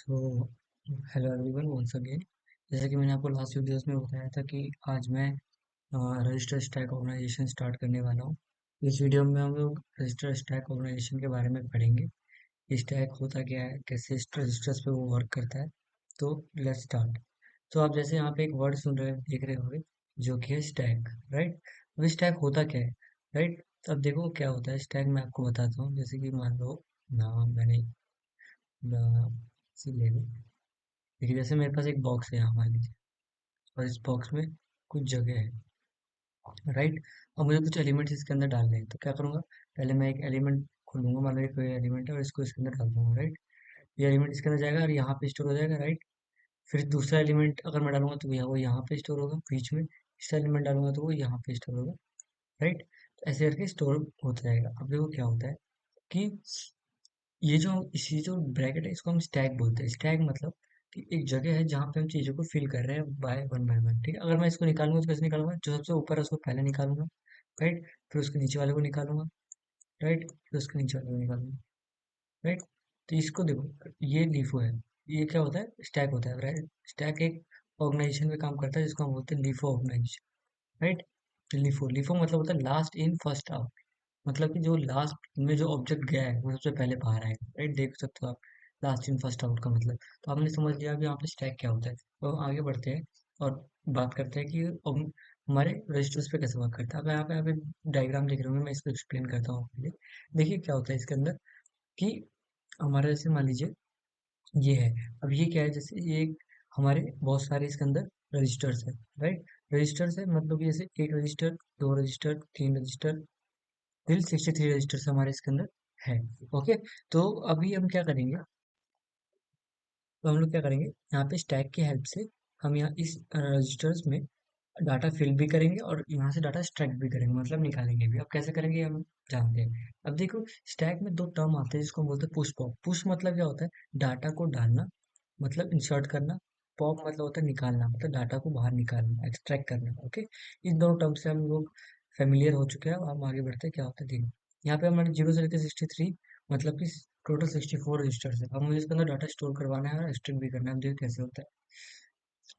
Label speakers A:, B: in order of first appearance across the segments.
A: तो hello everyone once again. जैसे कि मैंने आपको लास्ट वीडियोस में बताया था कि आज मैं रजिस्टर स्टैक ऑर्गेनाइजेशन स्टार्ट करने वाला हूँ। इस वीडियो में हम लोग रजिस्टर स्टैक ऑर्गेनाइजेशन के बारे में पढ़ेंगे। स्टैक होता क्या है, कैसे रजिस्टर्स पे वो वर्क करता है। तो लेट्स स्टार्ट। तो आप जैसे यहाँ पे एक वर्ड सुन रहे देख रहे होंगे, जो कि है स्टैक, राइट। अब स्टैक होता क्या है, राइट। अब देखो क्या होता है स्टैक, मैं आपको बताता हूँ। जैसे कि मान लो ना मैंने ले ली। देखिए जैसे मेरे पास एक बॉक्स है यहाँ, मान लीजिए, और इस बॉक्स में कुछ जगह है, राइट। और मुझे कुछ एलिमेंट्स इसके अंदर डालने हैं, तो क्या करूँगा, पहले मैं एक एलिमेंट खोलूंगा, मान लो ये कोई एलिमेंट है और इसको इसके अंदर डाल दूंगा, राइट। ये एलिमेंट इसके अंदर जाएगा और यहाँ पे स्टोर हो जाएगा, राइट। फिर दूसरा एलिमेंट अगर मैं डालूंगा तो वो यहाँ पे स्टोर होगा बीच में। तीसरा एलिमेंट डालूंगा तो वो यहाँ पे स्टोर होगा, राइट। तो ऐसे करके स्टोर होता जाएगा। अब देखो क्या होता है कि ये जो इसी जो ब्रैकेट है इसको हम स्टैक बोलते हैं। स्टैक मतलब कि एक जगह है जहाँ पे हम चीजों को फिल कर रहे हैं बाय वन, ठीक है। अगर मैं इसको निकालूंगा तो कैसे निकालूंगा, जो सबसे ऊपर है उसको पहले निकालूंगा, राइट। फिर उसके नीचे वाले को निकालूंगा, राइट। फिर उसके नीचे वाले को निकालूंगा, राइट। तो इसको देखो, ये लीफो है। ये क्या होता है, स्टैक होता है, राइट। स्टैक एक ऑर्गेनाइजेशन में काम करता है जिसको हम बोलते हैं लीफो ऑर्गेनाइजेशन, राइट। लीफो लीफो मतलब होता है लास्ट इन फर्स्ट आउट। मतलब कि जो लास्ट में जो ऑब्जेक्ट गया है वो सबसे पहले बाहर आएगा, राइट। देख सकते हो आप, लास्ट इन फर्स्ट आउट का मतलब। तो आपने समझ लिया कि यहाँ पे स्टैक क्या होता है। तो आगे बढ़ते हैं और बात करते हैं कि हमारे रजिस्टर्स पे कैसे वर्क करता है। अब यहाँ पे डायग्राम देख रहे होंगे, मैं इसको एक्सप्लेन करता हूँ आपके लिए। देखिए क्या होता है इसके अंदर कि हमारा जैसे मान लीजिए ये है। अब ये क्या है, जैसे ये हमारे बहुत सारे इसके अंदर रजिस्टर्स है, राइट। रजिस्टर्स है मतलब कि जैसे एक रजिस्टर, दो रजिस्टर, तीन रजिस्टर, टिल 63 रजिस्टर्स हमारे इसके अंदर है। ओके। तो अभी हम क्या करेंगे, तो हम लोग क्या करेंगे, यहाँ पे स्टैक की हेल्प से हम यहाँ इस रजिस्टर्स में डाटा फिल भी करेंगे और यहाँ से डाटा एक्सट्रैक्ट भी करेंगे, मतलब निकालेंगे भी। अब कैसे करेंगे हम जानते हैं। अब देखो स्टैक में दो टर्म आते हैं जिसको हम बोलते हैं पुश पॉप। पुश मतलब क्या होता है, डाटा को डालना, मतलब इंसर्ट करना। पॉप मतलब होता है निकालना, मतलब डाटा को बाहर निकालना, एक्सट्रैक्ट करना। ओके। इन दोनों टर्म से हम लोग फेमिलियर हो चुके हैं। अब हम आगे बढ़ते हैं, क्या होता है देखो। यहाँ पे हमारे 0 से लेकर 63, मतलब कि टोटल 64 रजिस्टर्स है। अब मुझे इसके अंदर डाटा स्टोर करवाना है और एक्सट्रैक्ट भी करना है। अब देखो कैसे होता है।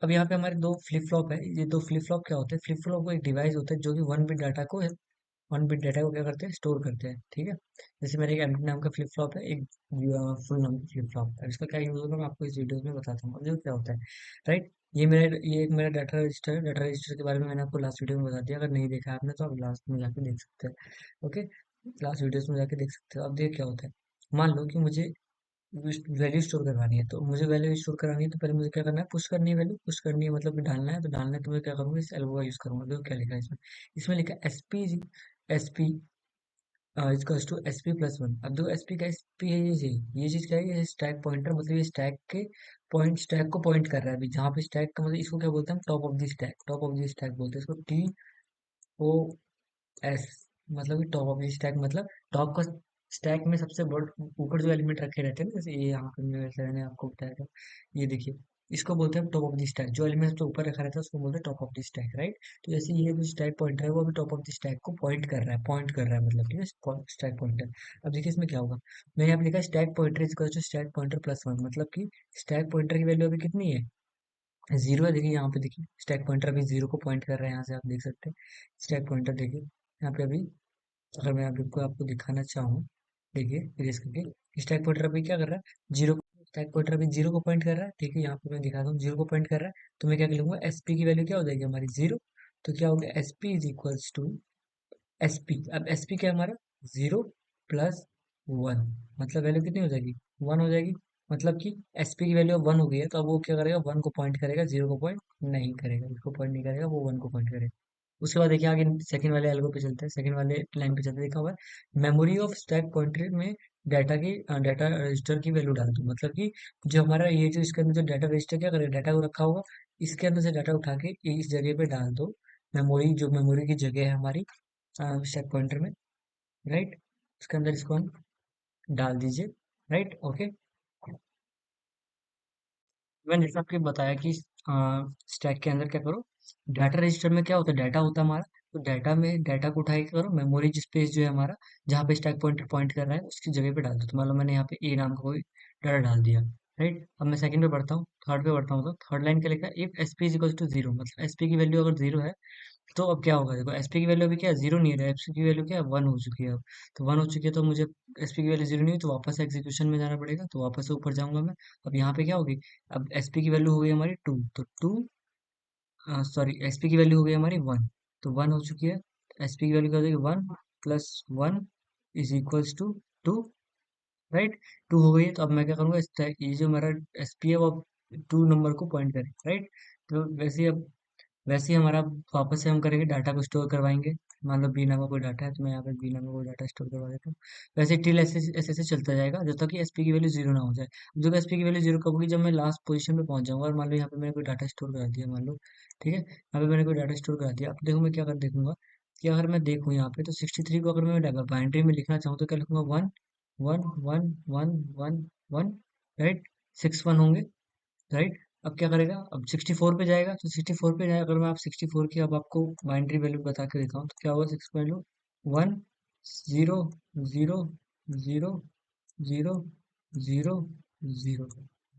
A: अब यहाँ पे हमारे दो फ्लिप फ्लॉप है। ये दो फ्लिप फ्लॉप क्या होते हैं, फ्लिप फ्लॉप को एक डिवाइस होता है जो कि वन बिट डाटा को क्या करते हैं, स्टोर करते हैं, ठीक है। जैसे मेरे एक एम्प्टी नाम का फ्लिप फ्लॉप है, एक फुल नाम का फ्लिप फ्लॉप है। इसका क्या यूज होगा मैं आपको इस वीडियो में बताता हूँ। अब देखो क्या होता है, राइट। ये एक मेरा डाटा रजिस्टर है। डाटा रजिस्टर के बारे में मैंने आपको लास्ट वीडियो में बता दिया। अगर नहीं देखा आपने तो आप लास्ट में जाके देख सकते हैं, ओके। लास्ट वीडियोस में जाके देख सकते हो। अब देखिए क्या होता है, मान लो कि मुझे वैल्यू स्टोर करवानी है। तो मुझे वैल्यू स्टोर करानी है तो पहले मुझे क्या करना है, पुश करनी है। वैल्यू पुश करनी है मतलब कि डालना है, तो डालना है तो मैं क्या करूँगा, इस एल्गो का यूज करूंगा। देखो क्या लिखा है इसमें, इसमें लिखा है SP equals to SP plus one. अब जो एसपी का एसपी है, ये चीज क्या है, ये स्टैक पॉइंटर, मतलब ये स्टैक के पॉइंट, स्टैक को पॉइंट कर रहा है अभी जहाँ पे स्टैक का, मतलब इसको क्या बोलते हैं, top of the stack. Top of the stack बोलते हैं इसको, ओ एस। मतलब कि टॉप ऑफ द स्टैक मतलब टॉप का, स्टैक में सबसे बड़ ऊपर जो एलिमेंट रखे रहते हैं ना, जैसे ये यहाँ पे मैंने आपको बताया था, ये देखिए, इसको बोलते हैं टॉप ऑफ द स्टैक। जो एलिमेंट सबसे ऊपर रखा रहता है उसको बोलते हैं top of the stack, right. तो जैसे ये जो स्टैक पॉइंटर है वो अभी टॉप ऑफ द स्टैक को पॉइंट कर रहा है, मतलब ठीक है, स्टैक पॉइंटर। अब देखिए इसमें क्या होगा, मैंने यहाँ पे लिखा stack pointer is equal to stack pointer plus one, मतलब कि स्टैक पॉइंटर की वैल्यू अभी कितनी है, जीरो है। देखिए यहाँ पे, देखिए स्टैक पॉइंटर अभी जीरो को पॉइंट कर रहा है, यहाँ से आप देख सकते हैं। स्टैक पॉइंटर देखिए यहाँ पे अभी, अगर मैं अभी को आपको दिखाना चाहूँ, देखिए इरेज करके, स्टैक पॉइंटर अभी क्या कर रहा है, जीरो। स्टैक पॉइंटर अभी जीरो को पॉइंट कर रहा है, ठीक है। यहाँ पे मैं दिखाता हूँ, जीरो को पॉइंट कर रहा है। तो मैं क्या लिखूंगा, एसपी की वैल्यू क्या हो जाएगी हमारी, जीरो। तो क्या हो गया, SP is equals to SP. अब एसपी क्या है हमारा, जीरो प्लस वन, मतलब वैल्यू कितनी हो जाएगी, वन हो जाएगी। मतलब कि एसपी की वैल्यू वन हो गई है, तो अब वो क्या करेगा, वन को पॉइंट करेगा, जीरो को पॉइंट नहीं करेगा, इसको पॉइंट नहीं करेगा, वो वन को पॉइंट करेगा। उसके बाद देखिए आगे सेकंड वाले एल्गो पे चलते हैं, सेकंड वाले लाइन पे चलते हैं, देखा हुआ है मेमोरी ऑफ स्टैक पॉइंटर में डाटा रजिस्टर की वैल्यू डाल दो। मतलब कि जो हमारा ये जो इसके अंदर जो डाटा रजिस्टर क्या करेगा, डाटा को रखा होगा, इसके अंदर से डाटा उठा के इस जगह पे डाल दो। मेमोरी की जगह है हमारी स्टैक पॉइंटर में, राइट। उसके अंदर इसको हम डाल दीजिए, राइट, ओके। मैंने जैसे आपको बताया कि स्टैक के अंदर क्या करो, डाटा रजिस्टर में क्या होता है, डाटा होता है हमारा। तो डाटा में, डाटा को उठा के करो, मेमोरी स्पेस जो है हमारा, जहाँ पे स्टैक पॉइंटर पॉइंट कर रहा है उसकी जगह पे डाल दो। तो मान लो मैंने यहाँ पे ए नाम का कोई डाटा डाल दिया, राइट। अब मैं सेकंड पे पढ़ता हूँ, थर्ड पे पढ़ता हूँ, तो थर्ड लाइन क्या लिखा है, if S P is equal to zero, मतलब एस पी की वैल्यू अगर जीरो है तो अब क्या होगा, देखो एसपी की वैल्यू अभी क्या है, जीरो नहीं है, एसपी की वैल्यू क्या है, वन हो चुकी है अब। तो वन हो चुकी है तो मुझे एसपी की वैल्यू जीरो नहीं हुई तो वापस एग्जीक्यूशन में जाना पड़ेगा, तो वापस से ऊपर जाऊंगा मैं। अब यहाँ पे क्या होगी, अब एसपी की वैल्यू हो गई हमारी टू, तो टू, सॉरी एसपी की वैल्यू हो गई हमारी वन, तो वन हो चुकी है। एसपी की वैल्यू क्या हो जाएगी, one plus one is equals to two, right. Two हो गई है, तो अब मैं क्या करूंगा, ये जो मेरा एसपी है वो टू नंबर को पॉइंट करे, राइट। तो वैसे ही हमारा वापस से हम करेंगे, डाटा को स्टोर करवाएंगे। मान लो बी नाम का कोई डाटा है तो मैं यहाँ पे बी नाम का कोई डाटा स्टोर करवा देता हूँ। वैसे टिल ऐसे ऐसे ऐसे चलता जाएगा जब तक कि एसपी की वैल्यू जीरो ना हो जाए। जब एसपी की वैल्यू जीरो कब होगी, जब मैं लास्ट पोजीशन पे पहुंच जाऊंगा, और मान लो यहाँ पे मैंने कोई डाटा स्टोर करा दिया, मान लो, ठीक है, यहाँ पे मैंने कोई डाटा स्टोर करा दिया। अब देखो मैं क्या कर देखूंगा कि अगर मैं देखूँ यहाँ पे, तो 63 को अगर मैं बाइनरी में लिखना चाहूँ तो क्या लिखूंगा, one one one one one one, right. Six one होंगे, राइट। अब क्या करेगा, अब 64 पे जाएगा, तो 64 पे जाए, अगर मैं आप 64 की अब आपको बाइनरी वैल्यू बता के दिखाऊं तो क्या होगा, six value one zero zero zero zero zero zero,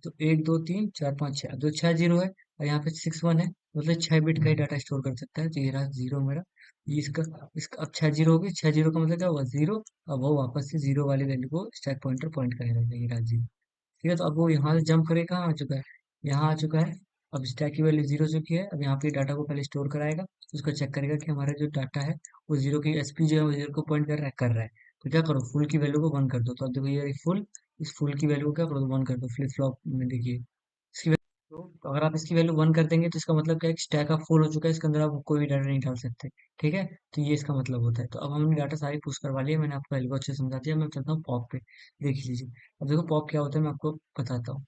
A: तो एक दो तीन चार पाँच छः, जो छह जीरो है और यहाँ पे सिक्स वन है, मतलब 6 बिट का ही डाटा स्टोर कर सकता है। तो ये रहा जीरो मेरा, ये इसका इसका अब छह जीरो हो गई, छह जीरो का मतलब क्या होगा, जीरो। अब वो वापस से जीरो वाली वैल्यू को स्टैक पॉइंटर पॉइंट करेगा, ये रहा जीरो। ठीक है, तो अब वो यहाँ से जंप करे, कहाँ आ चुका है, यहाँ आ चुका है। अब स्टैक की वैल्यू जीरो चुकी है, अब यहाँ पे डाटा को पहले स्टोर कराएगा, उसको चेक करेगा कि हमारा जो डाटा है वो जीरो की एसपी जो है वो जीरो को पॉइंट कर रहा है। तो क्या करो, फुल की वैल्यू को वन कर दो, तो अब देखो ये फुल, इस फुल की वैल्यू को क्या करो, वन कर दो, फ्लिप फ्लॉप में देखिए इसकी वैल्यू। तो अगर आप इसकी वैल्यू वन कर देंगे तो इसका मतलब क्या है, स्टैक आप फुल हो चुका है, इसके अंदर आप कोई भी डाटा नहीं डाल सकते। ठीक है, तो ये इसका मतलब होता है। तो अब हमने डाटा सारी पुश करवा लिया, मैंने आपको एल्गो अच्छे से समझा दिया, मैं चलता हूँ पॉप पे, देख लीजिए। अब देखो पॉप क्या होता है, मैं आपको बताता हूँ,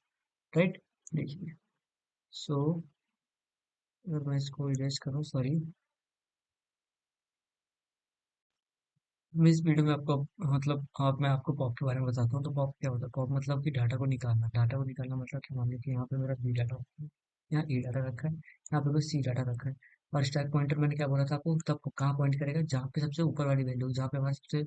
A: राइट। देखिए, सो अगर मैं इसको इरेज करूँ, सॉरी, मैं इस वीडियो में आपको मतलब आप मैं आपको पॉप के बारे में बताता हूँ। तो पॉप क्या होता है, पॉप मतलब कि डाटा को निकालना मतलब क्या, मान लो कि यहाँ पे मेरा बी डाटा, यहाँ ए डाटा रखा है, यहाँ पे कोई सी डाटा रखा है, और स्टैक पॉइंटर मैंने क्या बोला था आपको, तब कहाँ पॉइंट करेगा, जहाँ पे सबसे ऊपर वाली वैल्यू, जहाँ पे हमारा सबसे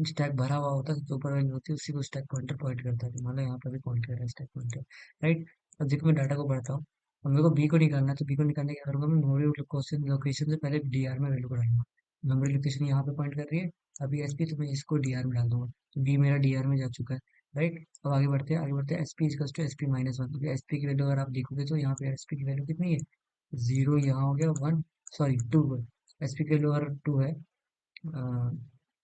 A: स्टैक भरा हुआ होता है, सबसे ऊपर वैल्यू होती है, उसी को स्टैक पॉइंटर पॉइंट करता है। तो मान लो यहाँ पे भी पॉइंट कर रहा है स्टैक पॉइंटर, राइट। अब देखो मैं डाटा को बढ़ता हूँ, अब मेरे को बी को निकालना है, तो बी को निकालने क्या करूंगा, मैं मेमोरी लोकेशन लोकेशन से पहले डीआर में वैल्यू को डालूंगा। मेमोरी लोकेशन यहाँ पे पॉइंट कर रही है, अभी एसपी, तो मैं इसको डीआर में डाल दूंगा, तो बी मेरा डीआर में जा चुका है, राइट। अब आगे बढ़ते हैं, SP is to SP minus one, क्योंकि एसपी की वैल्यू अगर आप देखोगे तो यहाँ पे एसपी की वैल्यू कितनी है, जीरो, यहाँ हो गया वन, सॉरी टू है, एसपी की वैल्यू अगर टू है,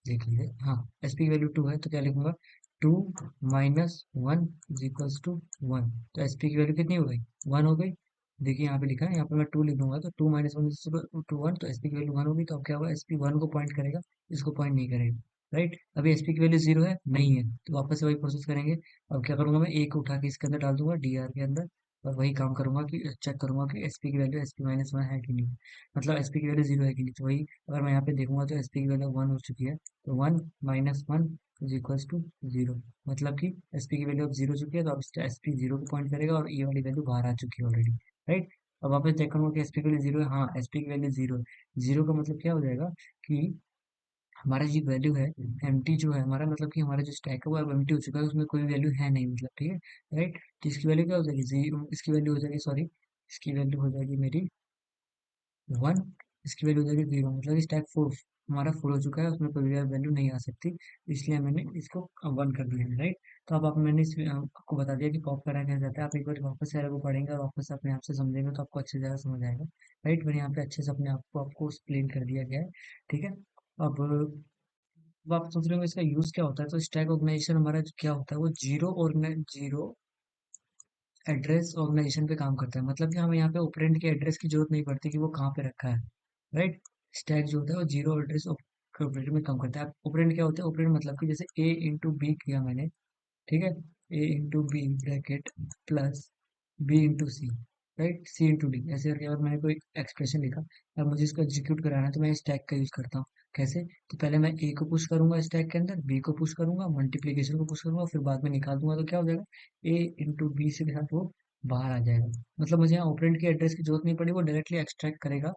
A: देख लीजिए, हाँ, एसपी की वैल्यू टू है, तो क्या लिखूंगा, two minus one is equals to one, तो एसपी की वैल्यू कितनी हो गई, वन हो गई। देखिए यहाँ पे लिखा है, यहाँ पे मैं टू लिख दूंगा, तो two minus one is to one, तो एसपी की वैल्यू वन होगी। तो अब क्या होगा, एसपी वन को पॉइंट करेगा, इसको पॉइंट नहीं करेगा, राइट। अभी एसपी की वैल्यू जीरो है, नहीं है, तो वापस से वही प्रोसेस करेंगे। अब क्या करूंगा, मैं ए को उठा के इसके अंदर डाल दूंगा, डीआर के अंदर, और वही काम करूंगा कि चेक करूंगा कि एसपी की वैल्यू एसपी माइनस वन है कि नहीं, मतलब एसपी की वैल्यू जीरो है कि नहीं। तो वही अगर मैं यहाँ पे देखूंगा तो एसपी की वैल्यू वन हो चुकी है, तो one minus one is equals to zero, मतलब कि एसपी की वैल्यू अब जीरो चुकी है, तो अब एसपी जीरो को पॉइंट करेगा, और ये वाली वैल्यू बाहर आ चुकी है ऑलरेडी, राइट। अब वापस चेक करूंगा कि एसपी की वैल्यू जीरो है, हाँ एसपी की वैल्यू जीरो है। जीरो का मतलब क्या हो जाएगा कि हमारा जो वैल्यू है, एम्प्टी जो है हमारा, मतलब कि हमारा जो स्टैक है वो अब एम्प्टी हो चुका है, उसमें कोई वैल्यू है नहीं, मतलब, ठीक है, राइट। तो इसकी वैल्यू क्या हो जाएगी, जीरो, इसकी वैल्यू हो जाएगी, सॉरी, इसकी वैल्यू हो जाएगी मेरी वन, इसकी वैल्यू हो जाएगी जीरो, मतलब कि स्टैक फुल, हमारा फुल हो चुका है, उसमें कोई भी वैल्यू नहीं आ सकती, इसलिए मैंने इसको वन कर दिया है, राइट। तो अब आप मैंने आपको बता दिया कि पॉप करा कैसे जाता है। आप एक बार वापस से को पढ़ेंगे और वापस से अपने आप से समझेंगे तो आपको अच्छी तरह समझ आएगा, राइट। मैंने यहाँ पे अच्छे से अपने आप को आपको एक्सप्लेन कर दिया गया है, ठीक है। अब आप सोच रहे हो इसका यूज क्या होता है, तो स्टैक ऑर्गेनाइजेशन हमारा जो क्या होता है, वो जीरो एड्रेस ऑर्गेनाइजेशन पे काम करता है, मतलब कि हमें यहाँ पे ऑपरेंड के एड्रेस की जरूरत नहीं पड़ती कि वो कहाँ पे रखा है, राइट। स्टैक जो होता है वो जीरो एड्रेस ऑपरेटर में काम करता है। ऑपरेंड क्या होता है, ऑपरेंड मतलब कि जैसे ए इंटू बी किया मैंने, ठीक है, A into B bracket plus B into C, right, C into D, ऐसे करके अगर मैंने कोई एक्सप्रेशन लिखा, अब मुझे इसको एग्जीक्यूट कराना है तो मैं स्टैक का यूज करता हूँ। कैसे, तो पहले मैं ए को पुश करूंगा स्टैक के अंदर, बी को पुश करूंगा, मल्टीप्लीकेशन को पुश करूंगा, फिर बाद में निकाल दूंगा, तो क्या हो जाएगा, ए इंटू बी से के साथ वो बाहर आ जाएगा। मतलब मुझे यहाँ ऑपरेंड के एड्रेस की जरूरत नहीं पड़ी, वो डायरेक्टली एक्सट्रैक्ट करेगा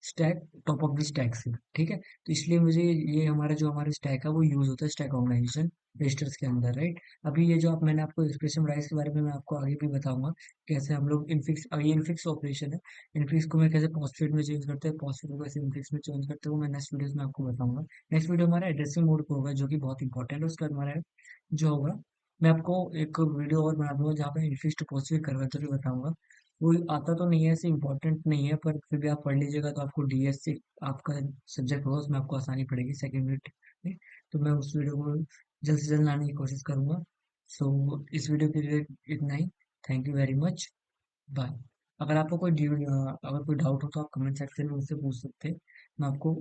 A: stack top of the stack से, ठीक है। तो इसलिए मुझे ये हमारा स्टैक है वो यूज होता है स्टैक ऑर्गेनाइजेशन रजिस्टर्स के अंदर, राइट। अभी ये जो आप मैंने आपको एक्सप्रेशन राइज के बारे में मैं आपको आगे भी बताऊंगा, कैसे हम लोग इनफिक्स, ये इनफिक्स ऑपरेशन है, इनफिक्स को मैं कैसे पोस्टफिक्स में चेंज करते हैं, पोस्टफिक्स को कैसे इनफिक्स में चेंज करते हैं, वो मैं नेक्स्ट वीडियो में आपको बताऊंगा। नेक्स्ट वीडियो हमारा एड्रेसिंग मोड को होगा, जो कि बहुत इंपॉर्टेंट है। उसका हमारा जो होगा, मैं आपको एक वीडियो और बना दूंगा जहाँ पे इनफिक्स टू पोस्टफिक्स कन्वर्टर भी बताऊंगा। वो आता तो नहीं है, ऐसे इम्पोर्टेंट नहीं है, पर फिर भी आप पढ़ लीजिएगा तो आपको डीएस से आपका सब्जेक्ट होगा, उसमें आपको आसानी पड़ेगी सेकेंड यूनिट में। तो मैं उस वीडियो को जल्द से जल्द लाने की कोशिश करूंगा। सो इस वीडियो के लिए इतना ही। Thank you very much. Bye. अगर आपको अगर कोई डाउट हो तो आप कमेंट सेक्शन में मुझसे पूछ सकते हैं। मैं आपको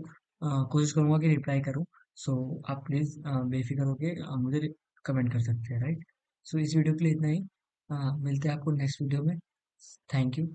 A: कोशिश करूंगा कि रिप्लाई करूं। सो आप प्लीज़ बेफिक्र होके मुझे कमेंट कर सकते हैं, राइट। सो इस वीडियो के लिए इतना ही। मिलते हैं आपको नेक्स्ट वीडियो में। Thank you.